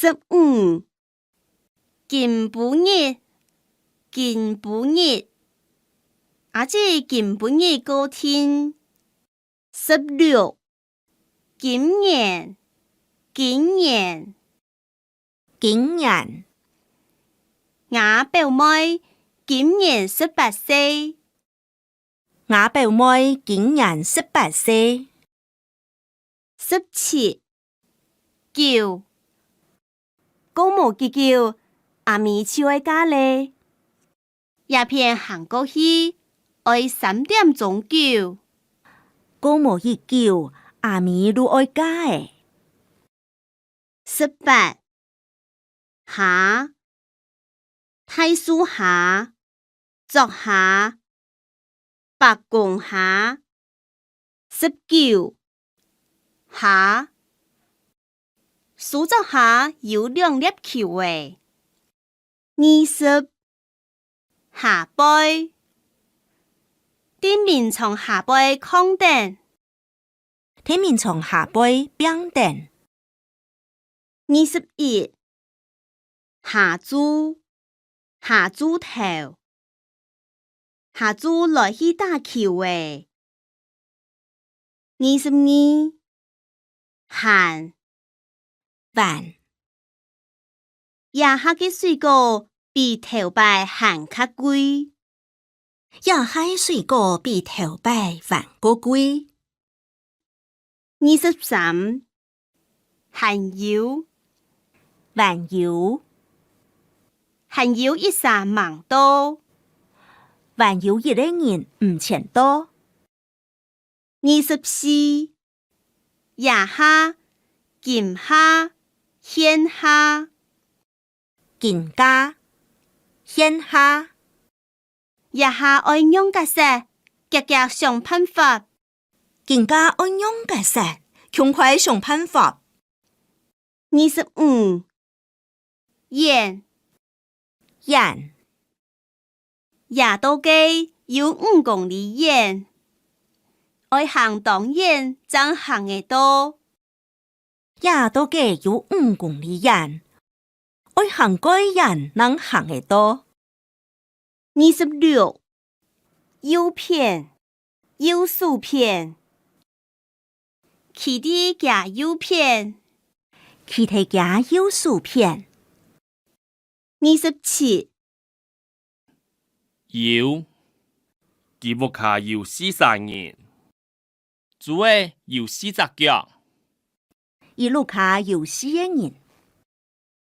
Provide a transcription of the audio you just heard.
15. 近半日，近半日，即近半日高天。16. 今年，今年，今年，我表妹今年18歲。我表妹今年18歲。17. 9. 公務結構，阿咪就愛假咧。夜片行過去，愛3點鐘9。高無熱叫，阿咪都愛假誒。18. 下，太樹下，作下，白公下。19. 下，樹作下有2粒球誒。20. 下背，頂面從下背空頂。天面從下背扁頂。21. 下豬，下豬頭，下豬來去打球誒。22. 旱，晚，夜下嘅水果比頭擺旱較貴。夜海水果比頭擺還過貴。23. 旱油，晚油，旱油一下蠻多。晚油一個人5,000多。24. 夜下，今下，現下，近家，現下，夜下愛用個說，格格想辦法。近家按用個說，窮快想辦法。25. 遠，遠，夜到街有5公里遠，愛行當遠才行得到。夜到街有5公里遠，愛行過遠能行得到。26. 右片，右數片，起地加右片。其他家有數片。27. 有，吉木卡有40人，主要有40腳。一路卡有4個人。